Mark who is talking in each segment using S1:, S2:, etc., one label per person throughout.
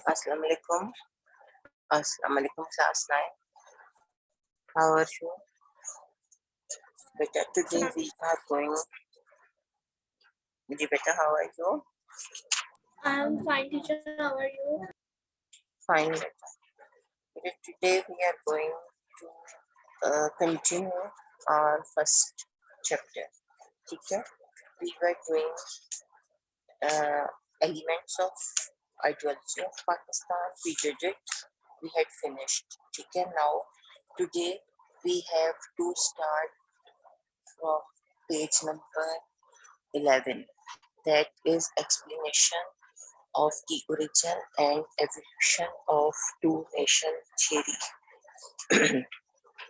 S1: Assalamu alaikum. Assalamu alaikum, class 9. How are you? Beta, today we are going. Ji beta, how are you?
S2: I am fine, teacher. How are you?
S1: Fine. Beta, today we are going to continue our first chapter. Okay? We were doing elements of ideology of Pakistan. We did it. We had finished. Okay? Now, today we have to start from page number 11. That is explanation of the origin and evolution of two nation theory.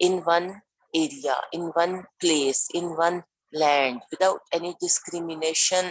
S1: in one area, in one place, in one land, without any discrimination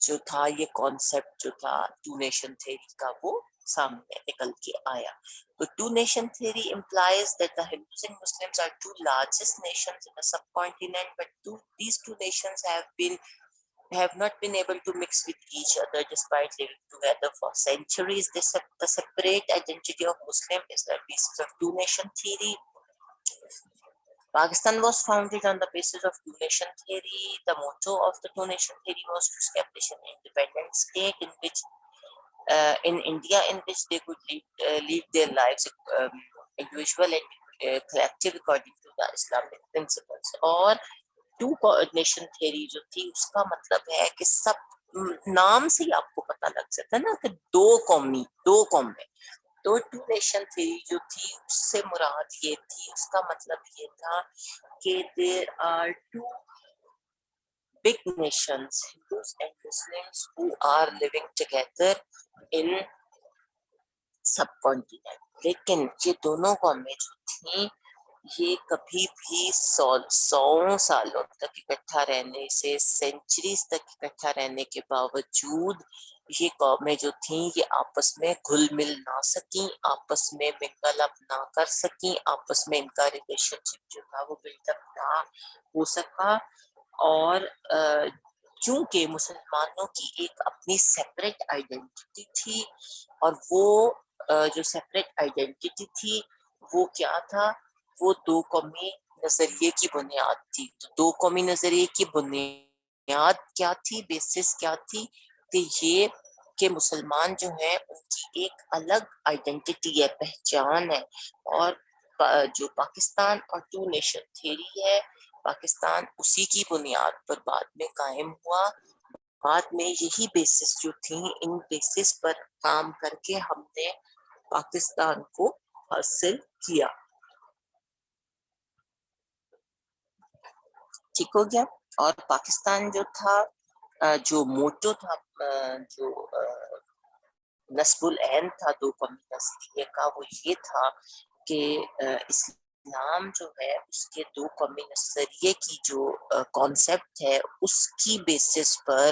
S1: جو تھا یہ concept جو تھا to nation theory کا وہ سامنے نکل کے آیا. تو two nation theory implies that the Hindus and Muslims are two largest nations in a subcontinent, but these two nations have not been able to mix with each other despite living together for centuries. The separate identity of Muslim is the basis of two nation theory. Pakistan was founded on the basis of two nation theory. The motto of the two nation theory was to establish an independent state in India in which they could lead their lives individual and collective according to the Islamic principles. اور to nation theory جو تھی اس کا مطلب ہے کہ سب نام سے ہی آپ کو پتہ لگ جاتا ہے نا کہ دو قومیں. تو ٹو نیشن تھیری جو تھی اس سے مراد یہ تھی, اس کا مطلب یہ تھا کہ there are two big nations, Hindus and Muslims, who are living together in subcontinent. لیکن یہ دونوں قومیں جو تھیں یہ کبھی بھی سو سالوں تک اکٹھا رہنے سے, سینچریز تک اکٹھا رہنے کے باوجود یہ قومیں جو تھیں یہ آپس میں گھل مل نہ سکیں, آپس میں منگل اپ نہ کر سکیں, آپس میں ان کا ریلیشن شپ جو تھا وہ بلڈ اپ نہ ہو سکا. اور چونکہ مسلمانوں کی ایک اپنی سیپریٹ آئیڈینٹی تھی, اور وہ جو سیپریٹ آئیڈینٹی تھی وہ کیا تھا, وہ دو قومی نظریے کی بنیاد تھی. تو دو قومی نظریے کی بنیاد کیا تھی, بیسس کیا تھی, کہ یہ کہ مسلمان جو ہیں ان کی ایک الگ آئیڈینٹی ہے, پہچان ہے. اور جو پاکستان اور ٹو نیشن تھیری ہے, پاکستان اسی کی بنیاد پر بعد میں قائم ہوا. بعد میں یہی بیسس جو تھیں, ان بیسس پر کام کر کے ہم نے پاکستان کو حاصل کیا. ٹھیک ہو گیا. اور پاکستان جو تھا, جو موٹو تھا, جو نصب العین تھا دو قومی نظریے کا, وہ یہ تھا کہ اسلام جو ہے اس کے دو قومی نظریے کی جو کانسیپٹ ہے اس کی بیسس پر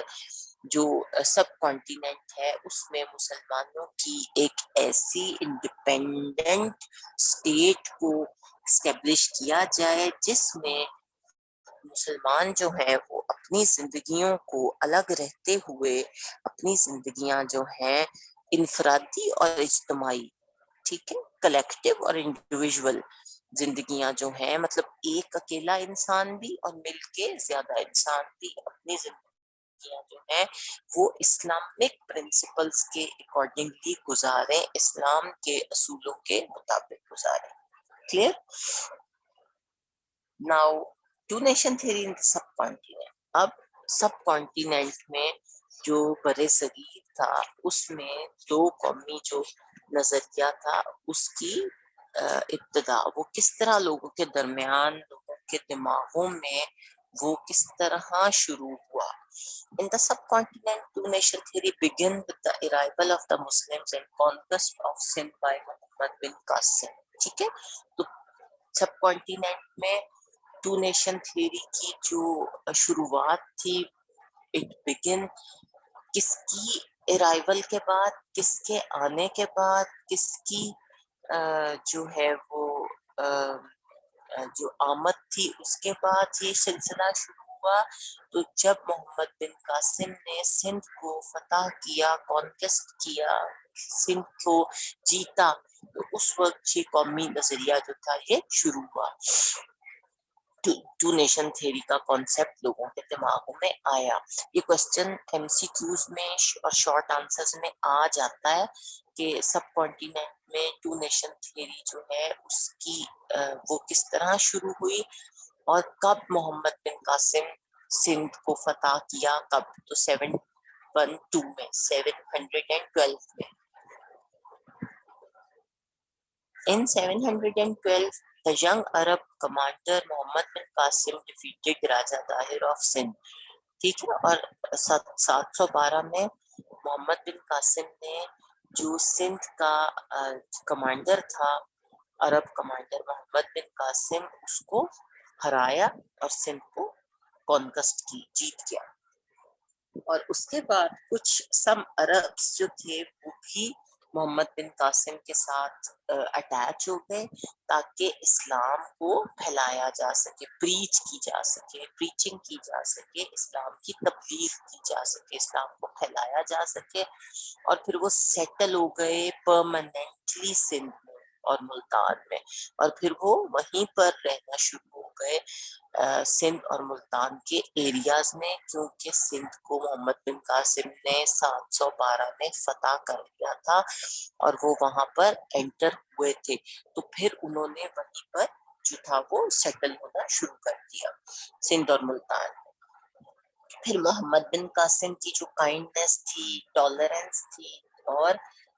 S1: جو سب کانٹیننٹ ہے اس میں مسلمانوں کی ایک ایسی انڈیپینڈنٹ اسٹیٹ کو اسٹیبلش کیا جائے جس میں مسلمان جو ہیں وہ اپنی زندگیوں کو الگ رہتے ہوئے اپنی زندگیاں جو ہیں انفرادی اور اجتماعی, ٹھیک ہے, کلیکٹیو اور انڈیویژول زندگیاں جو ہیں, مطلب ایک اکیلا انسان بھی اور مل کے زیادہ انسان بھی اپنی زندگیاں جو ہیں وہ اسلامک پرنسپلز کے اکارڈنگلی گزاریں, اسلام کے اصولوں کے مطابق گزاریں. Clear? Now two nation theory in subcontinent. اب سب کانٹیننٹ میں جو بر صغیر تھا اس میں دو قومی جو نظریہ تھا اس کی ابتدا وہ کس طرح لوگوں کے درمیان, لوگوں کے دماغوں میں وہ کس طرح شروع ہوا. In the subcontinent, two nation theory began with the arrival of the Muslims and conquest of Sindh by Muhammad bin Qasim. ٹھیک ہے, تو سب کانٹیننٹ میں ٹو نیشن تھیوری کی جو شروعات تھی, اٹ بگن کس کی ارائیول کے بعد, کس کے آنے کے بعد, کس کی جو ہے وہ جو آمد تھی اس کے بعد یہ سلسلہ شروع ہوا. تو جب محمد بن قاسم نے سندھ کو فتح کیا, کانکسٹ کیا, سندھ کو جیتا, تو اس وقت یہ قومی نظریہ جو تھا یہ شروع ہوا. ٹو نیشن تھیوری کا کانسیپٹ لوگوں کے دماغوں میں آیا. یہ کوسچن ایم سی کیوز میں اور شارٹ آنسرز میں آ جاتا ہے کہ سب کانٹیننٹ میں ٹو نیشن تھیوری جو ہے اس کی وہ کس طرح شروع ہوئی اور کب محمد بن قاسم سندھ کو فتح کیا, کب, تو 712 میں, 712 میں. In 712, the young Arab commander Muhammad bin Qasim defeated Raja Tahir of Sindh. ٹھیک ہے, اور 712 میں محمد بن قاسم نے جو سندھ کا کمانڈر تھا, عرب کمانڈر محمد بن قاسم, اس کو ہرایا اور سندھ کو کانکسٹ کی, جیت گیا. اور اس کے بعد کچھ سم عربس جو تھے وہ بھی محمد بن قاسم کے ساتھ اٹیچ ہو گئے تاکہ اسلام کو پھیلایا جا سکے، پریچ کی جا سکے، پریچنگ کی جا سکے، اسلام کی تبلیغ کی جا سکے، اسلام کو پھیلایا جا سکے. اور پھر وہ سیٹل ہو گئے پرماننٹلی سندھ میں اور ملتان میں، اور پھر وہ وہیں پر رہنا شروع ہو گئے سندھ اور ملتان کے ایریاز میں، کیونکہ سندھ کو محمد بن قاسم نے 712 میں فتح کر لیا تھا اور وہ وہاں پر انٹر ہوئے تھے. تو پھر انہوں نے وہیں پر جو تھا وہ سیٹل ہونا شروع کر دیا سندھ اور ملتان. پھر محمد بن قاسم کی جو کائنڈنس تھی، ٹالرنس تھی اور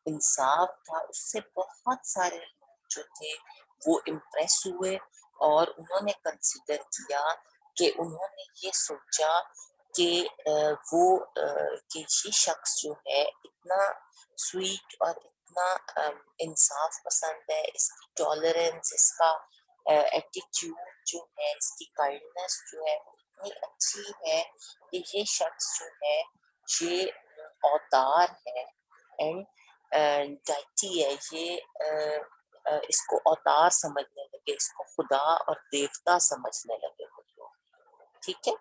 S1: انصاف تھا، اس سے بہت سارے لوگ جو تھے وہ امپریس ہوئے اور انہوں نے کنسیڈر کیا کہ انہوں نے یہ سوچا کہ کہ یہ شخص جو ہے اتنا سویٹ اور اتنا انصاف پسند ہے، اس کی ٹالرنس، اس کا ایٹیٹیوڈ جو ہے، اس کی کائنڈنس جو ہے اتنی اچھی ہے کہ یہ شخص جو ہے یہ اوتار ہے اینڈ ڈائٹی ہے، یہ اس کو اوتار سمجھنے لگے، اس کو خدا اور دیوتا سمجھنے لگے وہ لوگ. ٹھیک ہے.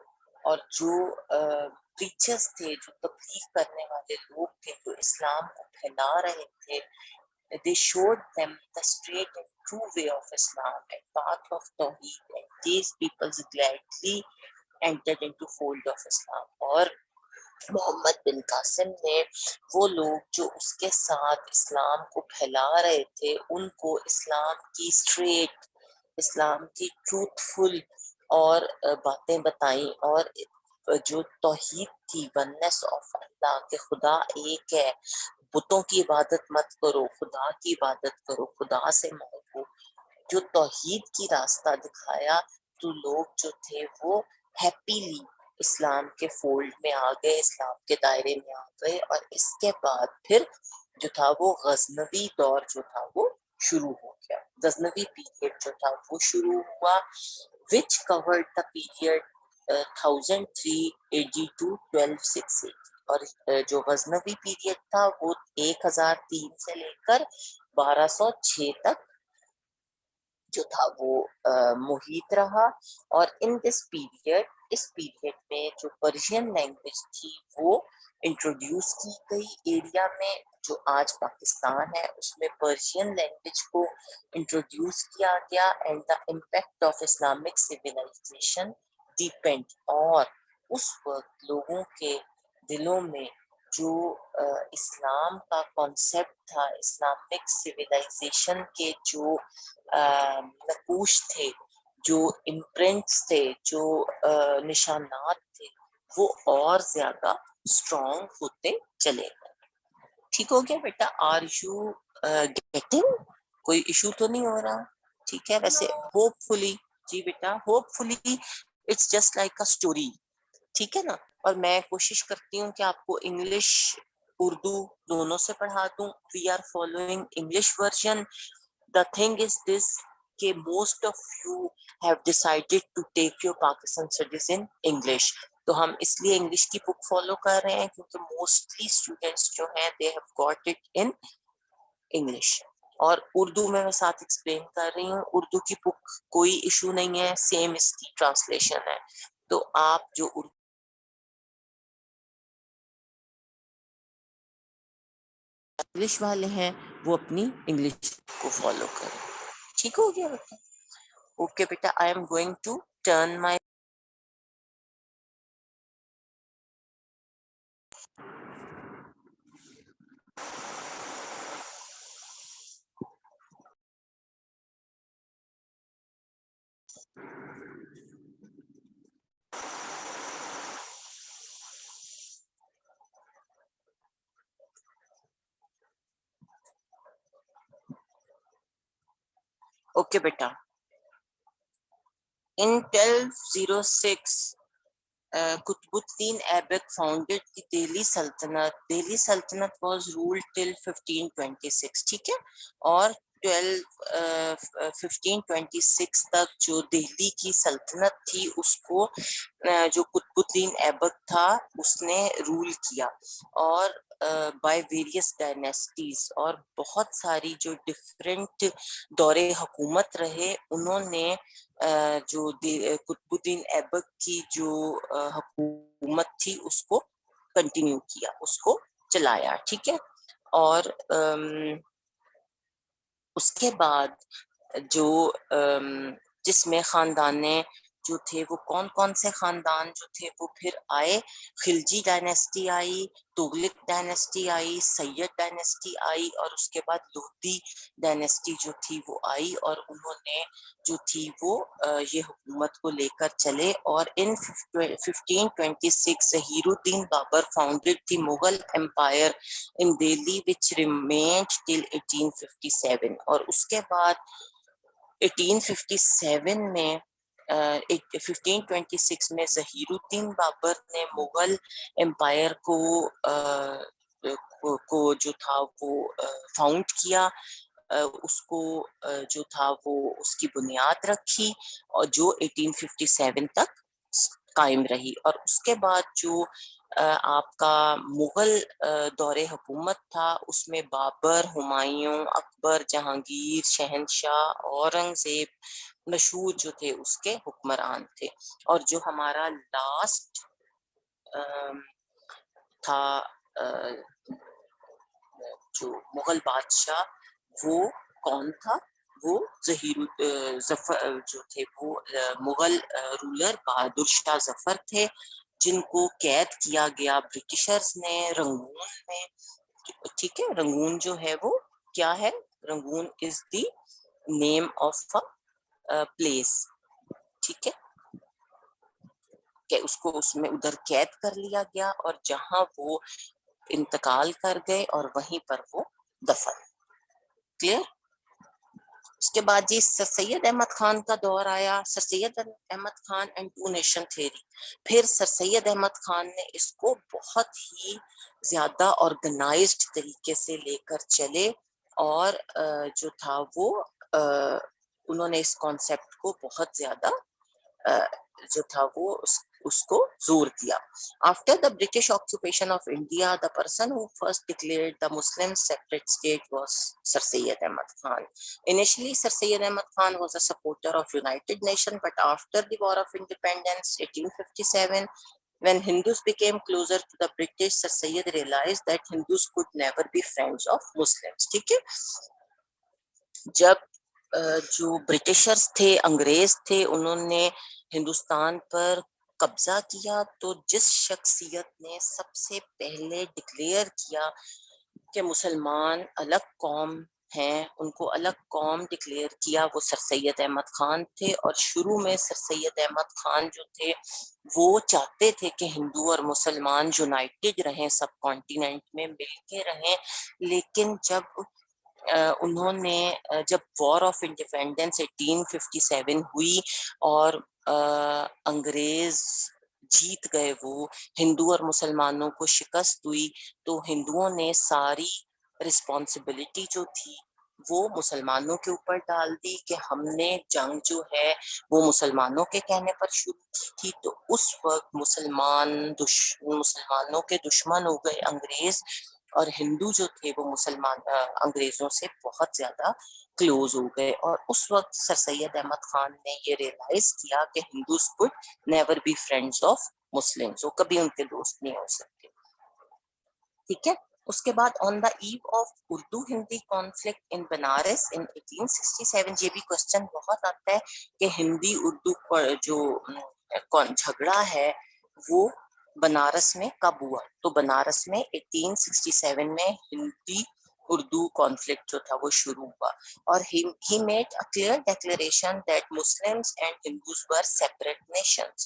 S1: اور جو پریچرز تھے، جو تبلیغ کرنے والے لوگ تھے، جو اسلام کو پھیلا رہے تھے، they showed them the straight and true way of Islam and path of Tawheed, and these peoples gladly entered into fold of Islam. اور محمد بن قاسم نے وہ لوگ جو اس کے ساتھ اسلام کو پھیلا رہے تھے ان کو اسلام کی اسٹریٹ، اسلام کی ٹروتھ فل اور باتیں بتائیں، اور جو توحید تھی، وننس آف اللہ، کہ خدا ایک ہے، بتوں کی عبادت مت کرو، خدا کی عبادت کرو، خدا سے مانگو، جو توحید کی راستہ دکھایا. تو لوگ جو تھے وہ ہیپیلی اسلام کے فولڈ میں آ گئے، اسلام کے دائرے میں آ گئے. اور اس کے بعد پھر جو تھا وہ غزنوی دور جو تھا وہ شروع ہو گیا. غزنوی پیریڈ جو تھا وہ شروع ہوا which covered the period 1003 AD to 1268. اور جو غزنوی پیریڈ تھا وہ 1003 سے لے کر 1206 تک جو تھا وہ محیط رہا. اور ان دس پیریڈ، اس پیریڈ میں جو پرشین لینگویج تھی وہ انٹروڈیوس کی گئی ایریا میں. جو آج پاکستان ہے اس میں پرشین لینگویج کو انٹروڈیوس کیا گیا and the impact of Islamic civilisation depend. اور اس وقت لوگوں کے دلوں میں جو اسلام کا کانسیپٹ تھا، اسلامک سویلائزیشن کے جو نقوش تھے، جو امپرنٹس تھے، جو نشانات تھے، وہ اور زیادہ اسٹرانگ ہوتے چلے گئے. ٹھیک ہو گیا بیٹا؟ Are you getting? کوئی ایشو تو نہیں ہو رہا؟ ٹھیک ہے. ویسے ہوپ فلی، جی بیٹا، hopefully it's just like a story. ٹھیک ہے نا. اور میں کوشش کرتی ہوں کہ آپ کو انگلش اردو دونوں سے پڑھا دوں. We are following English version. The thing is this کہ most of you have decided to take your Pakistan studies in English. تو ہم اس لیے انگلش کی بک فالو کر رہے ہیں کیونکہ موسٹلی اسٹوڈینٹس جو ہیں they have got it in English. اور اردو میں ساتھ ایکسپلین کر رہی ہوں. اردو کی بک کوئی ایشو نہیں ہے، سیم اس کی ٹرانسلیشن ہے. تو آپ جو اردو انگلش والے ہیں وہ اپنی انگلش کو فالو کریں. ٹھیک ہو گیا بیٹا؟ اوکے بیٹا. I am going to turn my okay بیٹا. In 1206 Qutbuddin Aibak founded the Delhi Sultanate. Delhi Sultanate was ruled till 1526. ٹھیک ہے. اور 1526 تک جو دہلی کی سلطنت تھی اس کو جو قطب الدین ایبک تھا اس نے رول کیا، اور بائی ویریس ڈائنیسٹیز، اور بہت ساری جو ڈفرینٹ دور حکومت رہے انہوں نے جو قطب الدین ایبک کی جو حکومت تھی اس کو کنٹینیو کیا، اس کو چلایا، ٹھیک ہے۔ اور اس کے بعد جو جس میں خاندان جو تھے وہ کون سے خاندان جو تھے وہ پھر آئے، خلجی ڈائنیسٹی آئی، تغلق ڈائنیسٹی آئی، سید ڈائنیسٹی آئی، اور اس کے بعد لودھی ڈائنیسٹی جو تھی وہ آئی، اور انہوں نے جو تھی وہ یہ حکومت کو لے کر چلے۔ اور ان 1526 Zahir uddin Babur founded the Mughal empire in Delhi which remained till 1857، اور اس کے بعد 1857 میں 1526 میں ظہیر الدین بابر نے مغل امپائر کو جو تھا وہ فاؤنڈ کیا، اس کو جو تھا وہ اس کی بنیاد رکھی، اور جو 1857 تک قائم رہی۔ اور اس کے بعد جو آپ کا مغل دور حکومت تھا اس میں بابر، ہمایوں، اکبر، جہانگیر، شہنشاہ، اورنگزیب مشہور جو تھے اس کے حکمران تھے۔ اور جو ہمارا لاسٹ تھا جو مغل بادشاہ، وہ کون تھا؟ وہ ظفر جو تھے، وہ مغل رولر بہادر شاہ ظفر تھے، جن کو قید کیا گیا برٹشرز نے رنگون میں، ٹھیک ہے۔ رنگون جو ہے وہ کیا ہے؟ رنگون از دی نیم آف پلیس، ٹھیک ہے، کہ اس کو اس میں ادھر قید کر لیا گیا، اور جہاں وہ انتقال کر گئے اور وہیں پر وہ دفن۔ کلیئر؟ اس کے بعد جی سر سید احمد خان کا دور آیا، sir Syed Ahmad Khan and two nation theory. پھر سر سید احمد خان نے اس کو بہت ہی زیادہ آرگنائزڈ طریقے سے لے کر چلے، اور جو تھا وہ انہوں نے اس کانسیپٹ کو بہت زیادہ جو تھا وہ اس کو زور دیا۔ After the British occupation of India, the person who first declared the Muslim separate state was Sir Syed Ahmad Khan. Initially, Sir Syed Ahmad Khan was a supporter of United Nations, but after the War of Independence, 1857, when Hindus became closer to the British, Sir Syed realized that Hindus could never be friends of Muslims. ٹھیک ہے، جب جو Britishers تھے، انگریز تھے، انہوں نے ہندوستان پر قبضہ کیا، تو جس شخصیت نے سب سے پہلے ڈکلیئر کیا کہ مسلمان الگ قوم ہیں، ان کو الگ قوم ڈکلیئر کیا، وہ سر سید احمد خان تھے۔ اور شروع میں سر سید احمد خان جو تھے وہ چاہتے تھے کہ ہندو اور مسلمان یونائٹڈ رہیں، سب کانٹیننٹ میں مل کے رہیں، لیکن جب انہوں نے جب وار آف انڈیپینڈنس 1857 ہوئی اور انگریز جیت گئے، وہ ہندو اور مسلمانوں کو شکست ہوئی، تو ہندوؤں نے ساری رسپانسبلٹی جو تھی وہ مسلمانوں کے اوپر ڈال دی کہ ہم نے جنگ جو ہے وہ مسلمانوں کے کہنے پر شروع کی تھی۔ تو اس وقت مسلمانوں کے دشمن ہو گئے انگریز، اور ہندو جو تھے وہ انگریزوں سے بہت زیادہ کلوز ہو گئے۔ اور اس وقت سر سید احمد خان نے یہ ریئلائز کیا کہ Hindus could never be friends of Muslims، وہ کبھی ان کے دوست نہیں ہو سکتے، ٹھیک ہے۔ اس کے بعد on the eve of Urdu Hindi conflict in Banaras in 1867، یہ بھی کوشچن بہت آتا ہے کہ ہندی اردو پر جو جھگڑا ہے وہ بنارس میں کب ہوا؟ تو بنارس میں 1867 میں ہندی اردو کانفلکٹ جو تھا وہ شروع ہوا، اور he made a clear declaration that Muslims and Hindus were separate nations،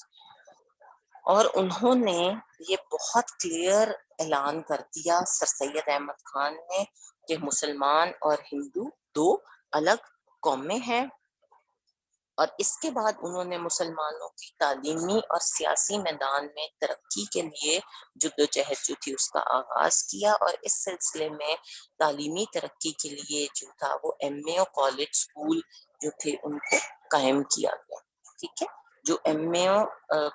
S1: اور انہوں نے یہ بہت کلیئر اعلان کر دیا سر سید احمد خان نے کہ مسلمان اور ہندو دو الگ قومیں ہیں، اور اس کے بعد انہوں نے مسلمانوں کی تعلیمی اور سیاسی میدان میں ترقی کے لیے جدوجہد جو تھی اس کا آغاز کیا، اور اس سلسلے میں تعلیمی ترقی کے لیے جو تھا وہ ایم اے او کالج اسکول جو تھے ان کو قائم کیا گیا. ٹھیک ہے، جو ایم اے او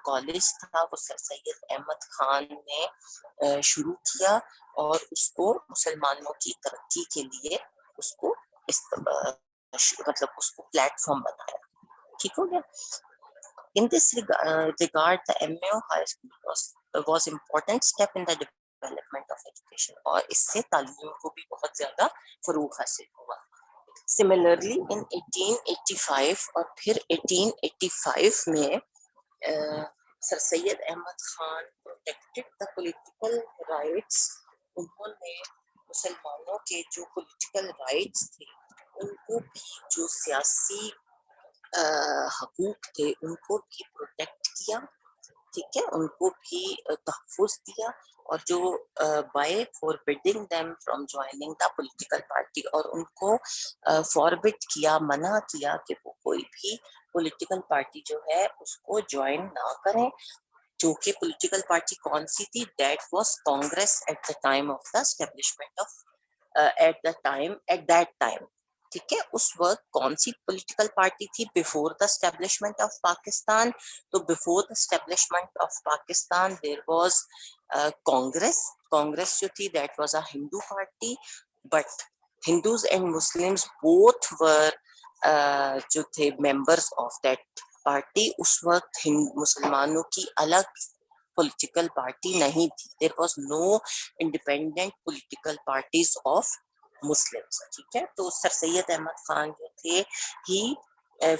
S1: کالج تھا وہ سر سید احمد خان نے شروع کیا، اور اس کو مسلمانوں کی ترقی کے لیے اس کو مطلب اس کو پلیٹ فارم بنایا. ٹھیک ہو گیا. In this regard, the MAO High School was important step in the development of education, اور اس سے تعلیم کو بھی بہت زیادہ فروغ حاصل ہوا. Similarly, in 1885 اور پھر 1885 میں سر Syed Ahmad Khan protected the political rights. انہوں نے مسلمانوں کے جو پولیٹیکل رائٹس تھے ان کو بھی، جو سیاسی حقوق تھے ان کو بھی پروٹیکٹ کیا. ٹھیک ہے، ان کو بھی تحفظ دیا، اور جو by forbidding them from joining the political party, اور ان کو فوربڈ کیا، منع کیا کہ وہ کوئی بھی پولیٹیکل پارٹی جو ہے اس کو جوائن نہ کریں. جو کہ پولیٹیکل پارٹی کون سی تھی؟ That was Congress at the time of the establishment of at that time. ٹھیک ہے، اس وقت کون سی پولیٹیکل پارٹی تھی before the establishment of Pakistan? تو before the establishment of Pakistan there was Congress. Congress جو تھی that was a Hindu party, but Hindus and Muslims both were جو تھے ممبرس آف دیٹ پارٹی. اس وقت مسلمانوں کی الگ پولیٹیکل پارٹی نہیں تھی. There was no independent political parties of Muslims. ٹھیک ہے، تو سر سید احمد خان جو تھے ہی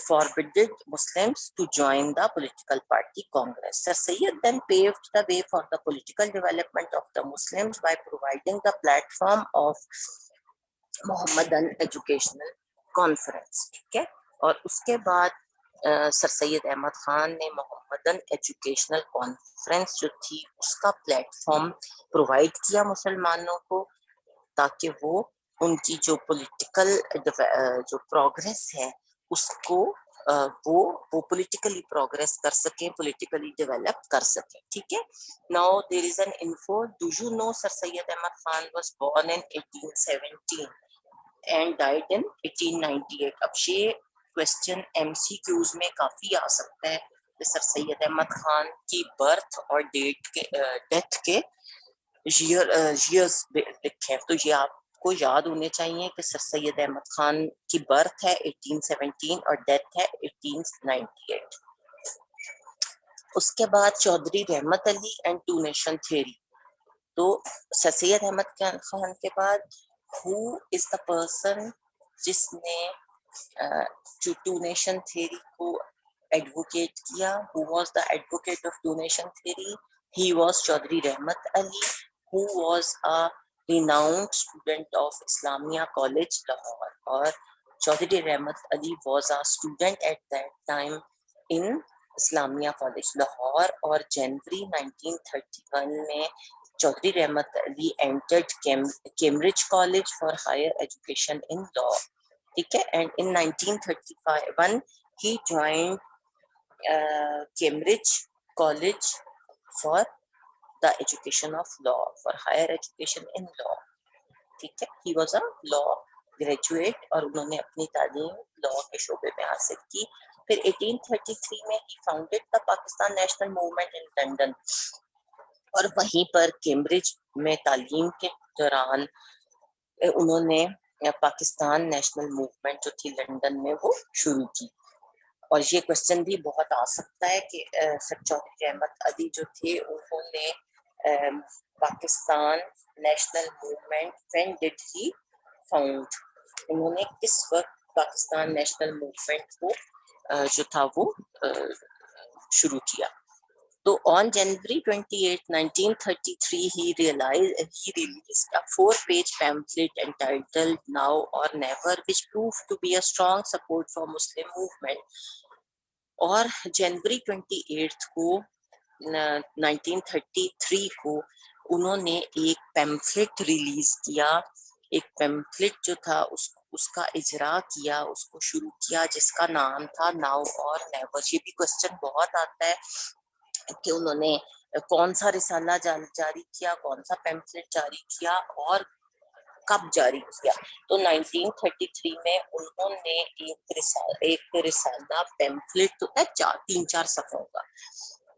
S1: forbidden Muslims to join the political party Congress. Sir Sayyid then paved the way for the political development of the Muslims by providing the platform of Mohammedan Educational Conference. ٹھیک ہے، اور اس کے بعد سر سید احمد خان نے محمدن ایجوکیشنل کانفرنس جو تھی اس کا plate form provide کیا مسلمانوں کو، تاکہ وہ ان کی جو پولیٹیکل جو پروگریس ہے اس کو وہ پولیٹیکلی پروگریس کر سکیں، پولیٹیکلی ڈیولپ کر سکیں. ٹھیک ہے. Now there is an info. Do you know Sir Syed Ahmad Khan was born in 1817 and died in 1898. اب یہ کوشچن ایم سی کیوز میں کافی آ سکتا ہے کہ سر سید احمد خان کی برتھ اور ڈیتھ کے ایئرز لکھیں. تو یہ آپ کو یاد ہونے چاہیے کہ سر سید احمد خان کی برتھ ہے 1817 اور ڈیتھ ہے 1898. اس کے بعد چودھری رحمت علی اینڈ ٹو نیشن تھیوری. تو سر سید احمد خان کے بعد ہو از دا پرسن جس نے جو ٹو نیشن تھیوری کو ایڈوکیٹ کیا؟ Who was the advocate of two nation theory? He was Chaudhry Rahmat Ali, who was a renowned student of Islamia College Lahore. اور چودھری رحمت علی was a student at that time in Islamia College Lahore. اور جنوری 1931 میں چودھری رحمت علی entered Cambridge College for higher education in law. ٹھیک ہے، and in 1931 he joined Cambridge College for the education of law, for higher education in law. ٹھیک ہے، he was a law graduate اور انہوں نے اپنی تعلیم لاء کے شعبے میں حاصل کی. پھر 1833 میں he founded the Pakistan National Movement in London، اور وہیں پر کیمبرج میں تعلیم کے دوران انہوں نے پاکستان نیشنل موومنٹ جو تھی لنڈن میں وہ شروع کی. اور یہ کوشچن بھی بہت آ سکتا ہے کہ سر چودھری رحمت علی جو تھے انہوں نے Pakistan national movement when did he found، انہوں نے کس وقت پاکستان نیشنل موومنٹ کو جو تھا وہ شروع کیا؟ تو on January 28, 1933 he released a 4-page pamphlet entitled Now or Never, which proved to be a strong support for Muslim movement. اور جنوری 28 کو 1933 کو انہوں نے ایک پیمفلٹ ریلیز کیا. ایک پیمفلٹ جو تھا اس کا اجرا کیا, اس کو شروع کیا, جس کا نام تھا ناؤ اور نیور. یہ بھی کوشچن بہت آتا ہے کہ انہوں نے کون سا رسالہ جاری کیا, کون سا پیمفلٹ جاری کیا اور کب جاری کیا. تو 1933 میں انہوں نے ایک رسالہ پیمفلٹ تو 3-4 صفحوں کا,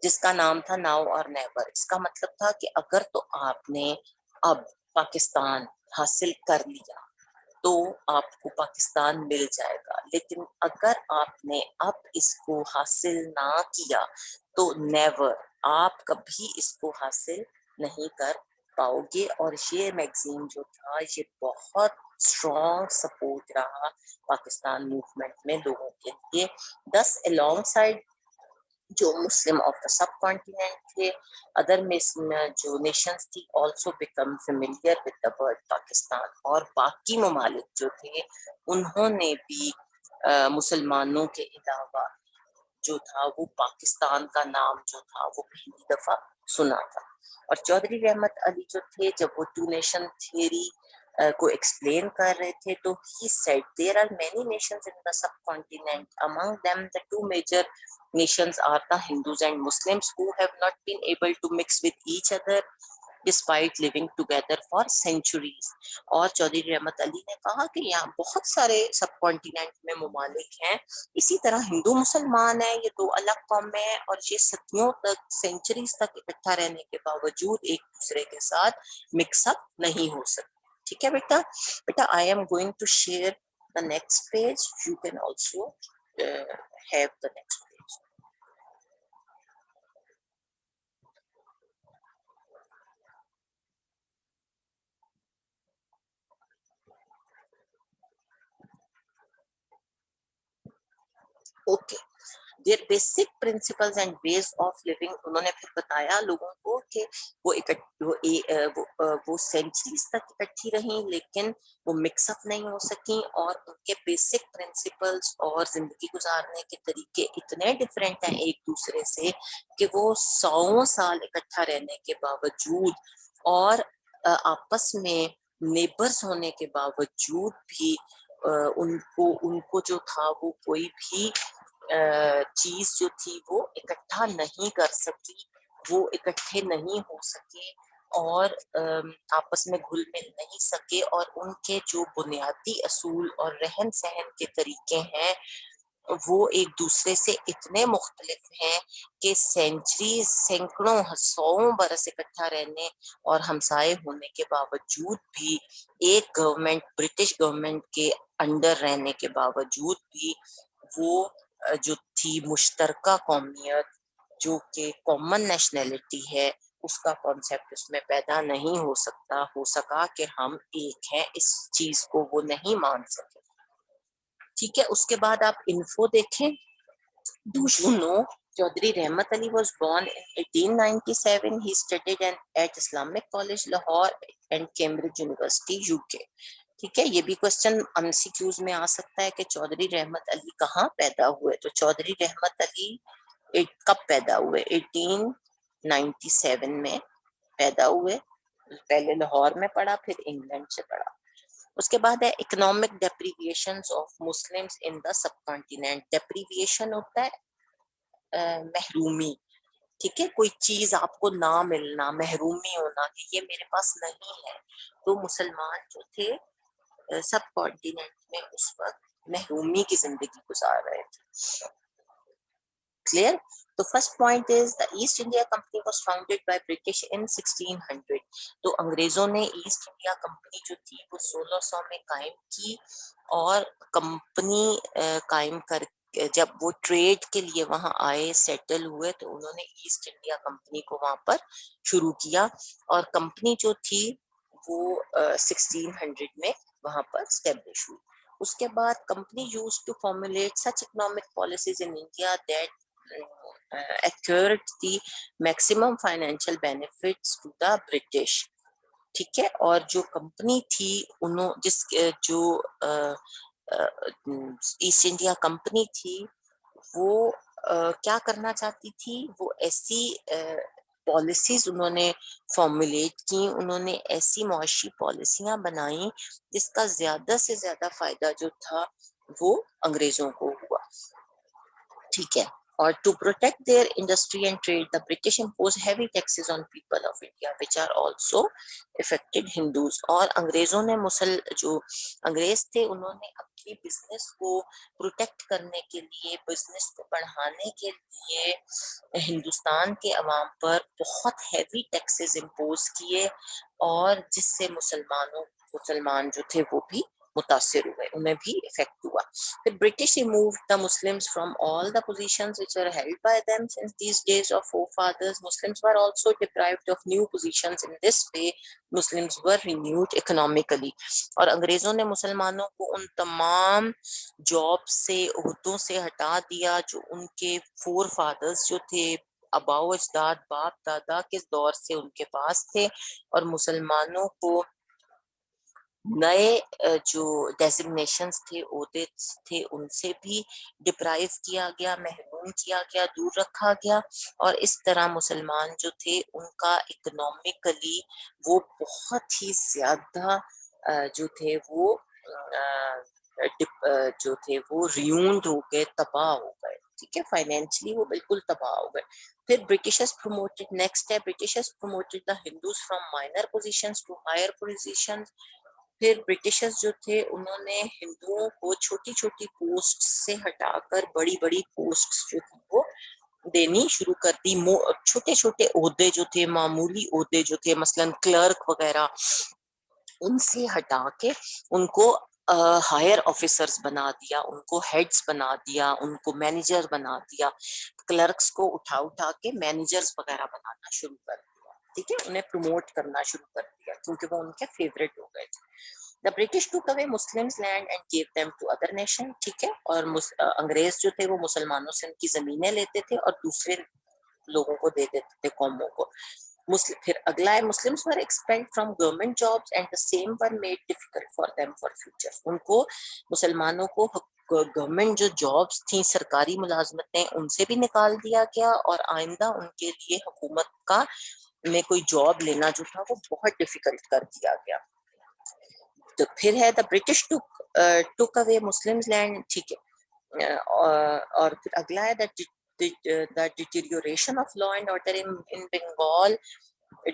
S1: جس کا نام تھا ناؤ اور نیور. اس کا مطلب تھا کہ اگر تو آپ نے اب پاکستان حاصل کر لیا تو آپ کو پاکستان مل جائے گا, لیکن اگر آپ نے اب اس کو حاصل نہ کیا تو نیور, آپ کبھی اس کو حاصل نہیں کر پاؤ گے. اور یہ میگزین جو تھا یہ بہت اسٹرانگ سپورٹ رہا پاکستان موومنٹ میں لوگوں کے لیے. دس along side جو Muslim of the sub continent تھے, ادر جو نیشنز تھی also become familiar with the word Pakistan. اور باقی ممالک جو تھے انہوں نے بھی مسلمانوں کے علاوہ جو تھا وہ پاکستان کا نام جو تھا وہ پہلی دفعہ سنا تھا. اور چودھری رحمت علی جو تھے جب وہ ٹو نیشن تھیوری کو ایکسپلین کر رہے تھے تو he said there are many nations in the subcontinent, among them the two major nations are the Hindus and Muslims who have not been able to mix with each other despite living together for centuries. اور چودھری رحمت علی نے کہا کہ یہاں بہت سارے سب continent میں ممالک ہیں, اسی طرح ہندو مسلمان ہیں, یہ دو الگ قومیں ہیں اور یہ صدیوں تک سینچریز تک اکٹھا رہنے کے باوجود ایک دوسرے کے ساتھ مکس اپ نہیں ہو سکتے. ٹھیک ہے بیٹا I am going to share the next page, you can also have the next page. Okay, their basic principles and ways of living. انہوں نے پھر بتایا لوگوں کو کہ وہ سینچریز تک اکٹھی رہیں لیکن وہ مکس اپ نہیں ہو سکیں, اور ان کے بیسک پرنسپلز اور زندگی گزارنے کے طریقے اتنے ڈفرینٹ ہیں ایک دوسرے سے کہ وہ 100 سال اکٹھا رہنے کے باوجود اور آپس میں نیبرز ہونے کے باوجود بھی ان کو جو تھا وہ کوئی بھی چیز جو تھی وہ اکٹھا نہیں کر سکی, وہ اکٹھے نہیں ہو سکے اور آپس میں گھل مل نہیں سکے. اور ان کے جو بنیادی اصول اور رہن سہن کے طریقے ہیں وہ ایک دوسرے سے اتنے مختلف ہیں کہ سینچریز, سینکڑوں, 100 برس اکٹھا رہنے اور ہمسائے ہونے کے باوجود بھی, ایک گورنمنٹ برٹش گورنمنٹ کے انڈر رہنے کے باوجود بھی وہ جو تھی مشترکہ قومیت جو کہ کامن نیشنلٹی ہے اس کا کانسیپٹ اس میں پیدا نہیں ہو سکا کہ ہم ایک ہیں, اس چیز کو وہ نہیں مان سکے. ٹھیک ہے, اس کے بعد آپ انفو دیکھیں. Do you know Chaudhry Rahmat Ali was born in 1897. He studied at Islamic College Lahore and Cambridge University, UK. ٹھیک ہے, یہ بھی کوشچن ایم سی کیوز میں آ سکتا ہے کہ چودھری رحمت علی کہاں پیدا ہوئے. تو چودھری رحمت علی کب پیدا ہوئے؟ 1897 میں پیدا ہوئے. پہلے لاہور میں پڑھا, پھر انگلینڈ سے پڑھا. اس کے بعد ہے economic deprivations of Muslims in the subcontinent. Deprivation ہوتا ہے محرومی. ٹھیک ہے, کوئی چیز آپ کو نہ ملنا, محرومی ہونا کہ یہ میرے پاس نہیں ہے. تو مسلمان جو تھے سب کانٹیننٹ میں اس وقت محرومی کی زندگی گزار رہے تھے. کلیئر. تو first point is the East India Company was founded by British in 1600. تو انگریزوں نے ایسٹ انڈیا کمپنی جو تھی وہ 1600 میں قائم کی, اور کمپنی قائم کر جب وہ ٹریڈ کے لیے وہاں آئے, سیٹل ہوئے, تو انہوں نے ایسٹ انڈیا کمپنی کو وہاں پر شروع کیا, اور کمپنی جو تھی وہ 1600 میں وہاں پر اسٹیبلش ہوئی. اس کے بعد company used to formulate such economic policies in India that acquired the maximum financial benefits to the British. ٹھیک ہے, اور جو کمپنی تھی جو ایسٹ انڈیا کمپنی تھی وہ کیا کرنا چاہتی تھی, وہ ایسی پالیسیز انہوں نے فارمولیٹ کی، انہوں نے ایسی معاشی پالیسیاں بنائیں جس کا زیادہ سے زیادہ فائدہ جو تھا وہ انگریزوں کو ہوا. ٹھیک ہے. اور to protect their industry and trade the British impose heavy taxes on people of India which are also affected Hindus. اور انگریزوں نے جو انگریز تھے انہوں نے اپنی بزنس کو پروٹیکٹ کرنے کے لیے، بزنس کو بڑھانے کے لیے ہندوستان کے عوام پر بہت ہیوی ٹیکسز امپوز کیے، اور جس سے مسلمان جو تھے وہ بھی متاثر ہوئے، انہیں بھی افیکٹ ہوا. The British removed the Muslims from all the positions which were held by them since these days of forefathers. Muslims were also deprived of new positions. In this way, Muslims were renewed economically. اور انگریزوں نے مسلمانوں کو ان تمام job سے، عہدوں سے ہٹا دیا جو ان کے فور فادرز جو تھے، اباؤ اجداد، باپ دادا کے دور سے ان کے پاس تھے، اور مسلمانوں کو نئے جو ڈیزگنیشنز تھے، عہدے تھے، ان سے بھی ڈپرائیو کیا گیا، محروم کیا گیا، دور رکھا گیا. اور اس طرح مسلمان جو تھے ان کا اکنامکلی وہ بہت ہی زیادہ جو تھے وہ جو تھے وہ ریونڈ ہو گئے، تباہ ہو گئے. ٹھیک ہے، فائنینشلی وہ بالکل تباہ ہو گئے. پھر برٹشرز پروموٹڈ، نیکسٹ ہے Britishers promoted the Hindus from minor positions to higher positions. پھر برٹشرز جو تھے انہوں نے ہندوؤں کو چھوٹی چھوٹی پوسٹ سے ہٹا کر بڑی بڑی پوسٹ جو تھی وہ دینی شروع کر دی. چھوٹے چھوٹے عہدے جو تھے، معمولی عہدے جو تھے، مثلا کلرک وغیرہ، ان سے ہٹا کے ان کو ہائر آفیسرز بنا دیا، ان کو ہیڈز بنا دیا، ان کو مینیجر بنا دیا. کلرکس کو اٹھا کے مینیجرز وغیرہ بنانا شروع کر دیا. ٹھیک ہے، انہیں پروموٹ کرنا شروع کر دیا کیونکہ وہ ان کے فیوریٹ ہو گئے تھے. The British took away Muslims' land and gave them to other nation. ٹھیک ہے، اور انگریز جو تھے وہ مسلمانوں سے ان کی زمینیں لیتے تھے اور دوسرے لوگوں کو دے دیتے تھے، قوموں کو. پھر اگلا ہے Muslims were expelled from government jobs and the same were made difficult for them for future. ان کو مسلمانوں کو گورنمنٹ جو جابس تھیں، سرکاری ملازمتیں، ان سے بھی نکال دیا گیا، اور آئندہ ان کے لیے حکومت کا میں کوئی جاب لینا جو تھا وہ بہت ڈیفیکلٹ کر دیا گیا. تو پھر ہے the British took away Muslims land. ٹھیک ہے، اور پھر اگلا ہے the deterioration of law and order in Bengal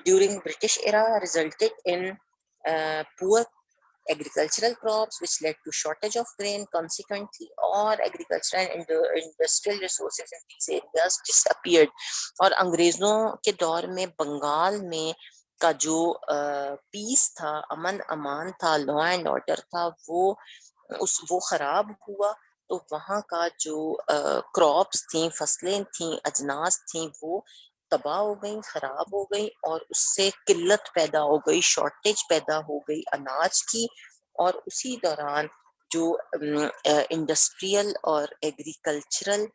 S1: during British era resulted in poor agricultural crops which led to shortage of grain. Consequently, all agricultural and industrial resources in these areas disappeared. اور انگریزوں کے دور میں بنگال میں کا جو پیس تھا، امن امان تھا، لا اینڈ آرڈر تھا، وہ خراب ہوا. تو وہاں کا جو کراپس تھیں، فصلیں تھیں، اجناس تھیں، وہ تباہ ہو گئیں، خراب ہو گئیں، اور اس سے قلت پیدا ہو گئی، شارٹیج پیدا ہو گئی اناج کی. اور اسی دوران جو انڈسٹریل اور ایگریکلچرل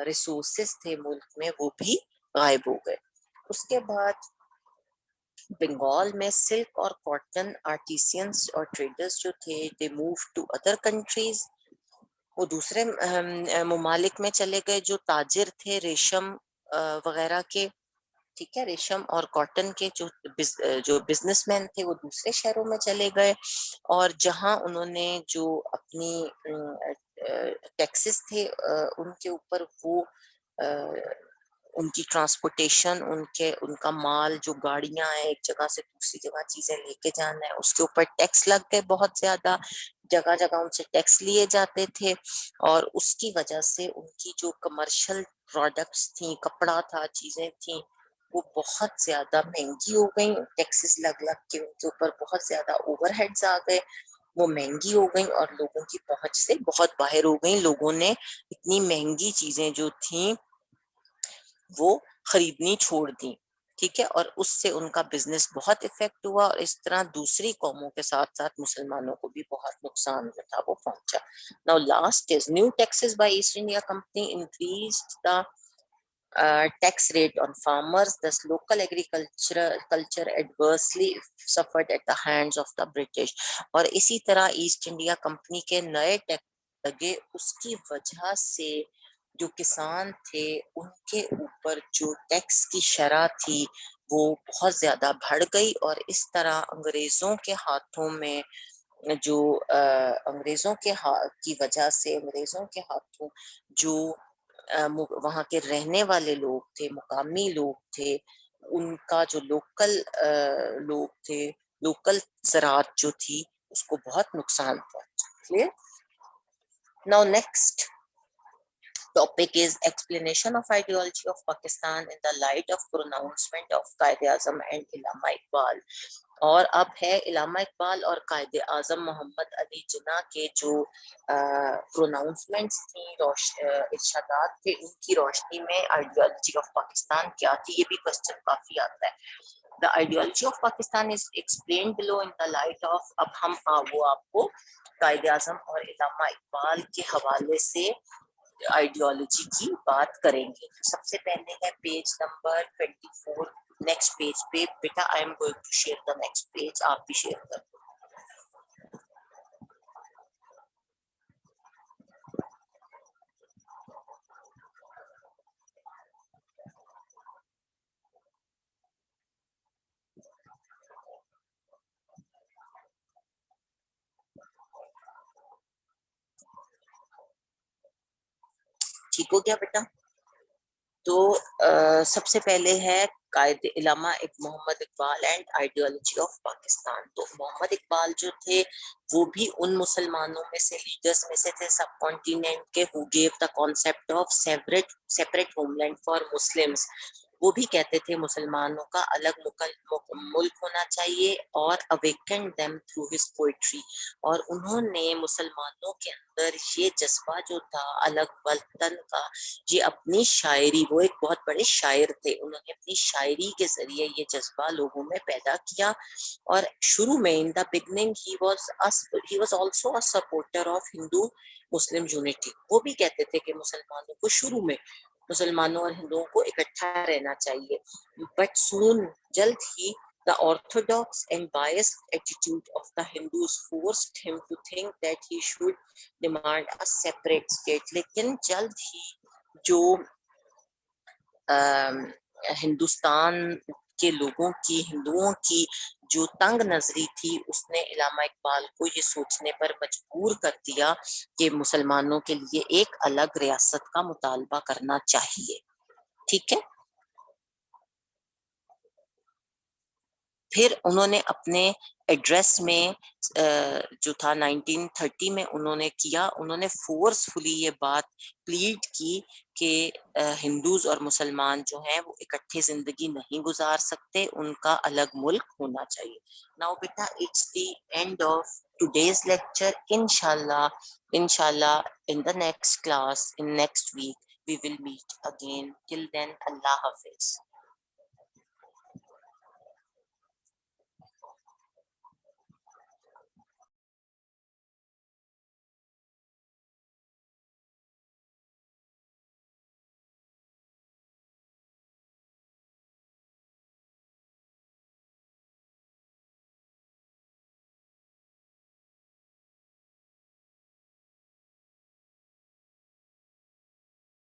S1: ریسورسز تھے ملک میں وہ بھی غائب ہو گئے. اس کے بعد بنگال میں سلک اور کاٹن آرٹیسینس اور ٹریڈرز جو تھے they move to other countries. وہ دوسرے ممالک میں چلے گئے. جو تاجر تھے ریشم وغیرہ کے، ٹھیک ہے، ریشم اور کاٹن کے جو بزنس مین تھے وہ دوسرے شہروں میں چلے گئے، اور جہاں انہوں نے جو اپنی ٹیکسز تھے ان کے اوپر، وہ ان کی ٹرانسپورٹیشن، ان کا مال، جو گاڑیاں ہیں ایک جگہ سے دوسری جگہ چیزیں لے کے جانا ہے، اس کے اوپر ٹیکس لگ گئے بہت زیادہ. جگہ جگہ ان سے ٹیکس لیے جاتے تھے، اور اس کی وجہ سے ان کی جو کمرشل پروڈکٹس تھیں، کپڑا تھا، چیزیں تھیں، وہ بہت زیادہ مہنگی ہو گئیں. ٹیکسز لگ کے ان کے اوپر بہت زیادہ اوور ہیڈز آ گئے، وہ مہنگی ہو گئیں اور لوگوں کی پہنچ سے بہت باہر ہو گئیں. لوگوں نے اتنی مہنگی چیزیں جو تھیں وہ خریدنی چھوڑ دیں. ٹھیک ہے، اور اس سے ان کا بزنس بہت افیکٹ ہوا، اور اس طرح دوسری قوموں کے ساتھ ساتھ مسلمانوں کو بھی بہت نقصان جو تھا وہ پہنچا. Now last is new taxes by East India Company increased the tax rate on farmers. Thus local culture adversely suffered at the hands of the British. اور اسی طرح ایسٹ انڈیا کمپنی کے نئے ٹیکس لگے، اس کی وجہ سے جو کسان تھے ان کے اوپر جو ٹیکس کی شرح تھی وہ بہت زیادہ بڑھ گئی، اور اس طرح انگریزوں کے ہاتھوں میں جو انگریزوں کی وجہ سے انگریزوں کے ہاتھوں جو وہاں کے رہنے والے لوگ تھے، مقامی لوگ تھے، ان کا جو لوگ تھے، لوکل زراعت جو تھی اس کو بہت نقصان پہنچا. Clear? Now next topic is explanation of ideology of Pakistan in the light of pronouncement of Quaid Azam and علامہ اقبال. اور اب ہے علامہ اقبال اور قائد اعظم محمد علی جناح کے جو پروناؤنسمنٹس تھیں، ارشادات تھے، ان کی روشنی میں آئیڈیالوجی آف پاکستان کیا تھی. یہ بھی کوشچن کافی آتا ہے. The ideology of Pakistan is explained below in the light of. اب ہم وہ آپ کو قائد اعظم اور علامہ اقبال کے حوالے سے آئیڈیالوجی کی بات کریں گے. سب سے پہلے ہے پیج نمبر 24. نیکسٹ پیج پہ بیٹا I am going to share the next page, آپ بھی شیئر کر دو. ٹھیک ہو گیا بیٹا؟ تو سب سے پہلے ہے Quaid Allama Muhammad Iqbal and ideology of Pakistan. تو محمد اقبال جو تھے وہ بھی ان مسلمانوں میں سے لیڈرز میں سے تھے سب کانٹیننٹ کے who gave the concept of separate homeland for Muslims. وہ بھی کہتے تھے مسلمانوں کا الگ ملک ہونا چاہیے، اور awakened them through his poetry. اور انہوں نے مسلمانوں کے اندر یہ جذبہ جو تھا الگ وطن کا، یہ اپنی شاعری، وہ ایک بہت بڑے شاعر تھے، انہوں نے اپنی شاعری کے ذریعے یہ جذبہ لوگوں میں پیدا کیا. اور شروع میں in the beginning he was also a supporter of Hindu Muslim unity. وہ بھی کہتے تھے کہ مسلمانوں کو شروع میں مسلمانوں اور ہندوؤں کو اکٹھا رہنا چاہیے. بٹ سون جلد ہی the orthodox and biased attitude of the Hindus forced him to think that he should demand a separate state. لیکن جلد ہی جو ہندوستان کے لوگوں کی، ہندوؤں کی جو تنگ نظری تھی، اس نے علامہ اقبال کو یہ سوچنے پر مجبور کر دیا کہ مسلمانوں کے لیے ایک الگ ریاست کا مطالبہ کرنا چاہیے. ٹھیک ہے؟ پھر انہوں نے اپنے ایڈریس میں جو تھا 1930 میں انہوں نے فورسفلی یہ بات پلیڈ کی کہ ہندوز اور مسلمان جو ہیں وہ اکٹھے زندگی نہیں گزار سکتے، ان کا الگ ملک ہونا چاہیے. ناؤ بیٹا it's the end of today's lecture. انشاءاللہ in the next class in next week we will meet again. Till then, Allah Hafiz.